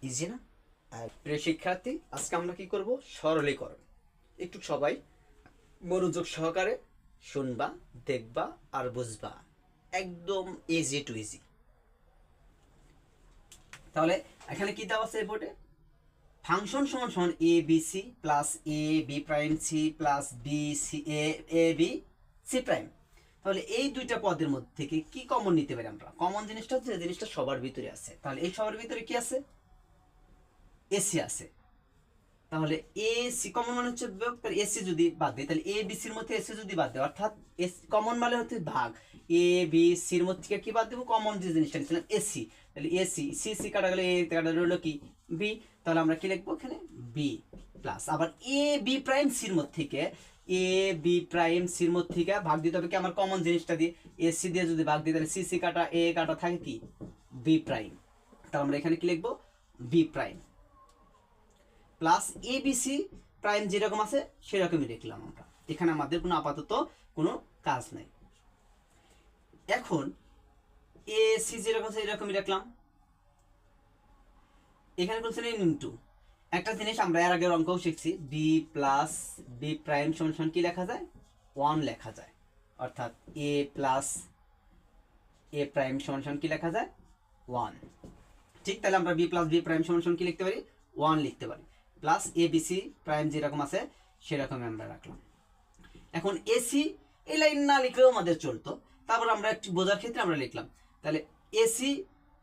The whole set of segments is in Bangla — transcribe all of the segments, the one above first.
ইজি না? আর প্রিয় শিক্ষার্থী, আজকে আমরা কি করব? সরলীকরণ। একটু সবাই মনোযোগ সহকারে শুনবা, দেখবা আর বুঝবা। একদম ইজি টু ইজি। তাহলে এখানে কি দেওয়া আছে বোর্ডে? ফাংশন সমান সমান A B C plus A B prime C plus B C A B C prime. তাহলে এই দুইটা পদের মধ্যে থেকে কি কমন নিতে পারি আমরা? কমন জিনিসটা হচ্ছে যে জিনিসটা সবার ভিতরে আছে। তাহলে এই সবার ভিতরে কি আছে? এসি আছে। তাহলে এ সি কমন মানে হচ্ছে এসি যদি বাদ দিই, তাহলে এ বি সির মধ্যে এসি যদি বাদ দেয়, অর্থাৎ এস কমন মানে হচ্ছে ভাগ। এ বি সির মধ্যে থেকে কি বাদ দেবো? কমন যে জিনিসটা নিয়েছিলাম এসি। তাহলে এসি সি সি কাটা গেলে এ কাটা রইলো কি? বি। তাহলে আমরা কি লিখবো এখানে? বি প্লাস আবার এ বি প্রাইম সির মধ্যে থেকে এ বি প্রাইম সির মধ্যে থেকে ভাগ দিতে হবে কি? আমার কমন জিনিসটা দিয়ে এসি দিয়ে যদি ভাগ দিই, তাহলে সি সি কাটা এ কাটা থাকে কি? B prime. তাহলে আমরা এখানে কি লিখবো? B prime plus ABC prime যেরকম আছে সেরকমই লিখলাম আমরা। এখানে আমাদের কোনো আপাতত কোনো কাজ নাই। এখন এ সি যেরকম আছে এরকমই রাখলাম। এখানে বলছেন ইনটু একটা জিনিস আমরা এর আগের অঙ্কও শিখছি, বি প্লাস বি প্রাইম সমান সমান কি লেখা যায়? 1 লেখা যায়। অর্থাৎ এ প্লাস এ প্রাইম সমান সমান কি লেখা যায়? 1। ঠিক, তাহলে আমরা বি প্লাস বি প্রাইম সমান সমান কি লিখতে পারি? 1 লিখতে পারি। Plus A B C prime যেরকম আছে সেরকমই আমরা রাখলাম। এখন এসি এই লাইন না লিখলেও আমাদের চলতো, তারপর আমরা একটু বোঝার ক্ষেত্রে আমরা লিখলাম। তাহলে এসি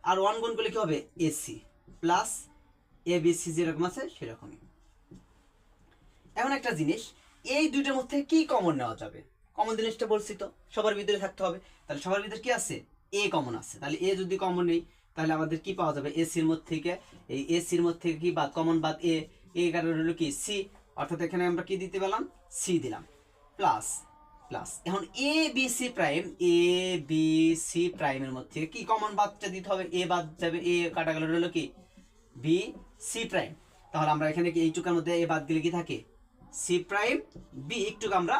আর 1 গুণ করলে কি হবে? AC plus A B C যেরকম আছে সেরকমই। এখন একটা জিনিস, এই দুইটার মধ্যে কি কমন নেওয়া যাবে? কমন জিনিসটা বলছি তো সবার ভিতরে থাকতে হবে। তাহলে সবার ভিতরে কি আছে? এ কমন আছে। তাহলে এ যদি কমন নেই, তাহলে আমাদের কি পাওয়া যাবে? এসির মধ্যে থেকে এই এসির মধ্যে থেকে কি বাদ? কমন বাদ এ। এ কারণে হলো কি? সি। অর্থাৎ এখানে আমরা কি দিতে পেলাম? সি দিলাম। প্লাস প্লাস এখন এ বি সি প্রাইম, এ বি সি প্রাইমের মধ্যে কি কমন বাদটা দিতে হবে? এ বাদ যাবে, এ কাটা গেল, হলো কি? B C prime. তাহলে আমরা এখানে কি এইটুকার মধ্যে এ বাদ গেলে কি থাকে? C prime B. একটু আমরা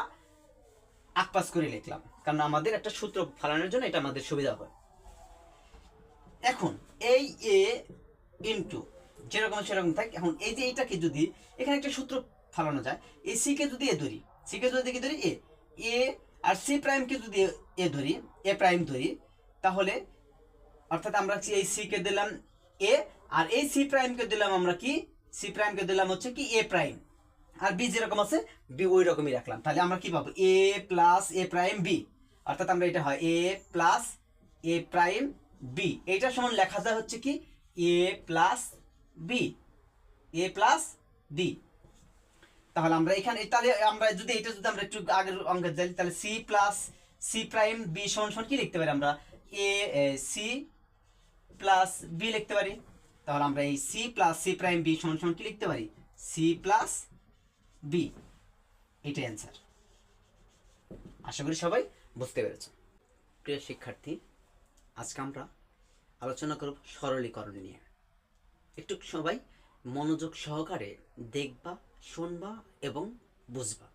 আকপাস করে লিখলাম, কারণ আমাদের একটা সূত্র ফালানোর জন্য এটা আমাদের সুবিধা হয়। এখন এই এ ইনটু যেরকম সেরকম থাকে। এখন এই যে এইটাকে যদি এখানে একটা সূত্র ফালানো যায়, এই সি কে যদি এ ধরি, সি কে যদি কি ধরি? এ এ আর সি প্রাইমকে যদি এ ধরি, এ প্রাইম ধরি, তাহলে অর্থাৎ আমরা এই সি কে দিলাম এ, আর এই সি প্রাইমকে দিলাম আমরা কি? সি প্রাইমকে দিলাম হচ্ছে কি? A prime. আর বি যেরকম আছে বি ওই রকমই রাখলাম। তাহলে আমরা কি পাবো? এ প্লাস এ প্রাইম বি। অর্থাৎ আমরা এটা হয় এ প্লাস এ প্রাইম বি। এইটার সমান লেখা যায় হচ্ছে কি? এ প্লাস বি, এ প্লাস বি। তাহলে আমরা এখানে তাহলে আমরা যদি এটা যদি আমরা একটু আগের অঙ্কে যাই, তাহলে C plus C prime B সমান সমান কি লিখতে পারি আমরা? এ সি প্লাস বি লিখতে পারি। তাহলে আমরা এই C plus C prime B সমান সমান কি লিখতে পারি? C plus B. এটাই অ্যান্সার। আশা করি সবাই বুঝতে পেরেছ। প্রিয় শিক্ষার্থী, আজকে আমরা আলোচনা করব সরলীকরণ নিয়ে। একটু সবাই মনোযোগ সহকারে দেখবা, শুনবা এবং বুঝবা।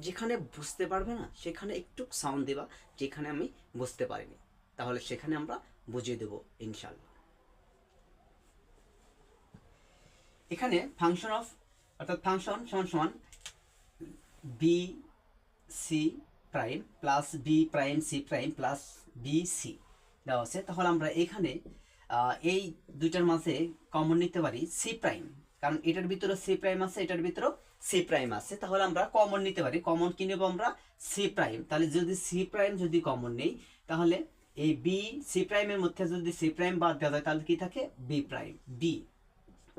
যেখানে বুঝতে পারবে না সেখানে একটু সাউন্ড দেবা, যেখানে আমি বুঝতে পারিনি তাহলে সেখানে আমরা বুঝিয়ে দেবো ইনশাল্লাহ। এখানে ফাংশন অফ অর্থাৎ ফাংশন সমান সমান B C prime plus B prime C prime plus B C দেওয়া আছে। তাহলে আমরা এখানে এই দুইটার মাঝে কমন নিতে পারি সি প্রাইম, কারণ এটার ভিতরে সি প্রাইম আছে, এটার ভিতরেও সি প্রাইম আছে। তাহলে আমরা কমন নিতে পারি। কমন কি নেব আমরা? C prime. তাহলে যদি সি প্রাইম যদি কমন নেই, তাহলে এই বি সি প্রাইমের মধ্যে যদি সি প্রাইম বাদ দেওয়া যায় তাহলে কি থাকে? বি প্রাইম বি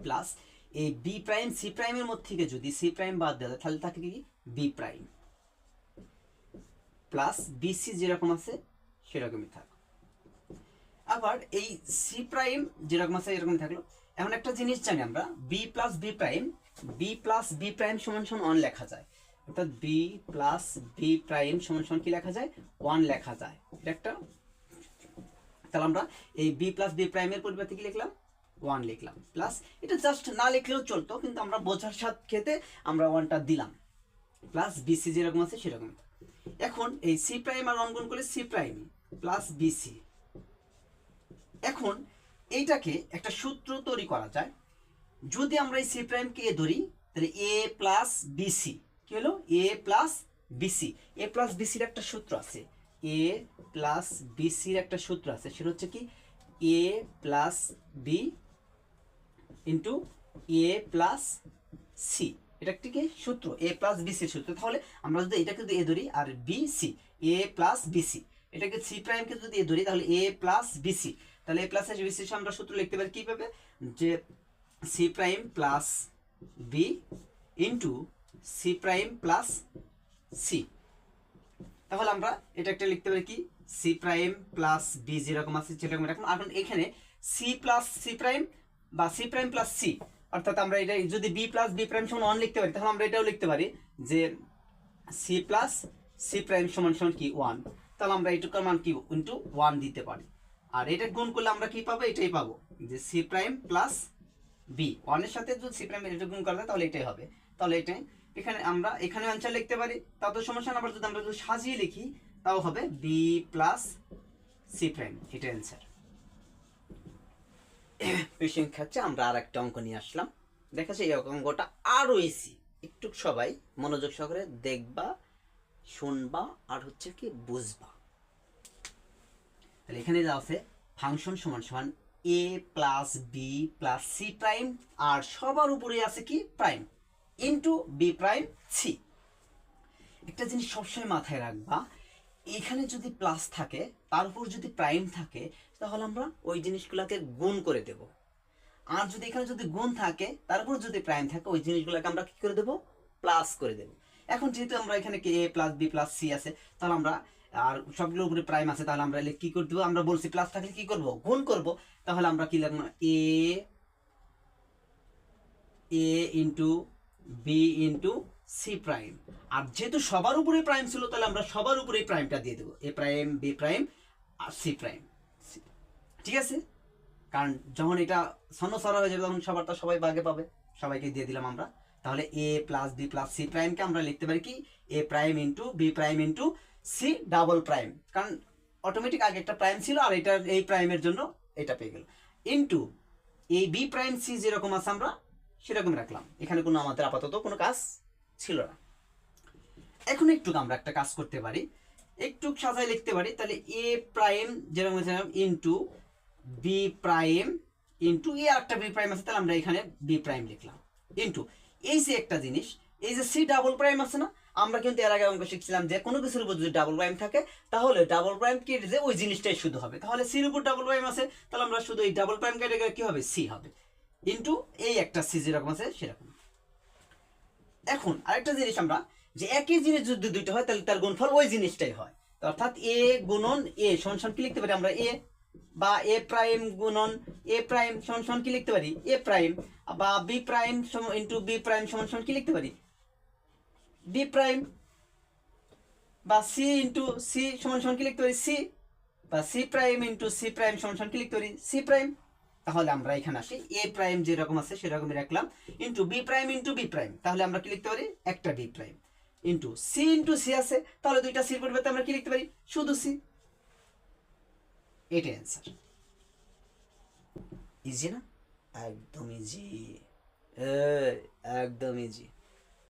প্লাস এই বি প্রাইম সি প্রাইমের মধ্যে থেকে যদি সি প্রাইম বাদ দেওয়া যায় তাহলে থাকে কি? বি প্রাইম প্লাস বিসি যেরকম আছে সেরকমই থাকবে। আবার এই সি প্রাইম যেরকম আছে এরকম থাকলো। এখন একটা জিনিস জানি আমরা, B plus B prime, B plus B prime সমান সমান 1 লেখা যায়। অর্থাৎ বি প্লাস বি প্রাইম সমান সমান কি লেখা যায়? 1 লেখা যায়। এটা একটা। তাহলে আমরা এই বি প্লাস বি প্রাইমের পরিবর্তে কি লিখলাম? 1 লিখলাম। প্লাস এটা জাস্ট না লিখলেও চলতো, কিন্তু আমরা বোঝার সাথে আমরা 1টা দিলাম। প্লাস বিসি যেরকম আছে সেরকম। এখন এই সি প্রাইম আর 1 গুণ করলে সি প্রাইম প্লাস বিসি। এখন এইটাকে একটা সূত্র তৈরি করা যায়। যদি আমরা এই সি প্রাইমকে এ ধরি তাহলে এ প্লাস বিসি কি হলো এ প্লাস বিসি এ প্লাস বিসির একটা সূত্র আছে এ প্লাস বিসির একটা সূত্র আছে সেটা হচ্ছে কি এ প্লাস বি ইন্টু এ প্লাস সি এটা একটি কি সূত্র এ প্লাস বিসির সূত্র তাহলে আমরা যদি এটাকে যদি এ ধরি আর বি সি এ প্লাস বিসি এটাকে সি প্রাইমকে যদি এ ধরি তাহলে এ প্লাস বিসি তাহলে এ প্লাস বিসি আমরা সূত্র লিখতে পারি কীভাবে যে C prime plus B into C prime plus C তাহলে আমরা এটা একটা লিখতে পারি কি সি প্রাইম প্লাস বি যেরকম আছে সেরকম রাখলাম এখন এখানে সি প্লাস সি প্রাইম বা সি প্রাইম প্লাস সি অর্থাৎ আমরা এটা যদি বি প্লাস বি প্রাইম সমান ওয়ান লিখতে পারি তাহলে আমরা এটাও লিখতে পারি যে সি প্লাস সি প্রাইম সমান সমান কি ওয়ান তাহলে আমরা এইটুকুর মান কি ইন্টু ওয়ান দিতে পারি আর এটা গুণ করলে আমরা কি পাবো এটাই পাবো যে সি প্রাইম প্লাস বি ওয়ানের সাথে যদি সি প্রাইম এটা গুণ করা যায় তাহলে এটাই হবে তাহলে এটাই এখানে আমরা এখানে অ্যান্সার লিখতে পারি তাও তো সমস্যা না আবার যদি আমরা যদি সাজিয়ে লিখি তাও হবে বি প্লাস সি প্রাইম এটা অ্যান্সার পেশেন্ট খাচ্ছে আমরা আর একটা অঙ্ক নিয়ে আসলাম দেখা যায় এই অঙ্কটা আরো ইজি একটু সবাই মনোযোগ সহকারে দেখবা শুনবা আর হচ্ছে কি বুঝবা তাহলে এখানে যা আছে ফাংশন সমান সমান A plus B plus C prime আর সবার উপরে আছে কি prime into B prime C একটা জিনিস সবসময় মাথায় রাখবা এখানে যদি প্লাস থাকে তার উপর যদি প্রাইম থাকে তাহলে আমরা ওই জিনিসগুলোকে গুণ করে দেব আর যদি এখানে যদি গুণ থাকে তার উপর যদি প্রাইম থাকে ওই জিনিসগুলোকে আমরা কি করে দেব প্লাস করে দেব এখন যেহেতু আমরা এখানে এ প্লাস বি প্লাস সি আছে তাহলে আমরা আর সবগুলোর উপরে প্রাইম আছে তাহলে আমরা কি করে দেবো আমরা বলছি প্লাস থাকলে কি করব গুণ করব তাহলে আমরা কি লিখব A into B into C prime আর যেহেতু সবার উপরে প্রাইম ছিল তাহলে আমরা সবার উপরে প্রাইমটা দিয়ে দেবো এ প্রাইম বি প্রাইম আর সি প্রাইম ঠিক আছে কারণ যখন এটা সন্নসরা হয়ে যাবে তখন সবারটা সবাই ভাগে পাবে সবাইকে দিয়ে দিলাম আমরা তাহলে A plus B plus C প্রাইমকে আমরা লিখতে পারি কি A prime into B prime into C double prime কারণ অটোমেটিক আগে একটা প্রাইম ছিল আর এটা এই প্রাইমের জন্য এটা পেয়ে গেল ইন্টু এই বি প্রাইম সি যেরকম আছে আমরা সেরকম রাখলাম এখানে কোনো আমাদের আপাতত কোনো কাজ ছিল না এখন একটু আমরা একটা কাজ করতে পারি একটু সাজায় লিখতে পারি তাহলে এ প্রাইম যেরকম ইন্টু বি প্রাইম ইন্টু এ একটা বি প্রাইম আছে তাহলে আমরা এখানে বি প্রাইম লিখলাম ইন্টু এই যে একটা জিনিস এই যে সি ডাবল প্রাইম আছে না আমরা কিন্তু এর আগে অঙ্ক শিখছিলাম যে কোনো কিছুর উপর যদি ডাবল প্রাইম থাকে তাহলে ডাবল প্রাইম কেটে যে ওই জিনিসটাই শুধু হবে তাহলে সির উপর ডাবল প্রাইম আছে তাহলে আমরা শুধু এই ডাবল প্রাইম কেটে গেলে কি হবে সি হবে ইন্টু এই একটা সি যেরকম আছে সেরকম এখন আরেকটা জিনিস আমরা যে একই জিনিস যদি দুইটা হয় তাহলে তার গুণফল ওই জিনিসটাই হয় অর্থাৎ এ গুণন এ সমান কি লিখতে পারি আমরা এ বা এ প্রাইম গুণন এ প্রাইম সমান কি লিখতে পারি এ প্রাইম বা B prime into B prime সমান কি লিখতে পারি বি প্রাইম বা সি ইন্টু সি সমান কি লিখতে পারি সি বা C prime into C prime সমান কি লিখতে পারি সি প্রাইম তাহলে আমরা এখানে আসি এ প্রাইম যেরকম আছে সেরকমই রাখলাম ইন্টু বি প্রাইম তাহলে আমরা কি লিখতে পারি একটা বি প্রাইম ইন্টু সি আছে তাহলে দুইটা সির পরিবর্তে আমরা কি লিখতে পারি শুধু সি এটাই অ্যান্সার ইজি না একদম ইজি একদম ইজি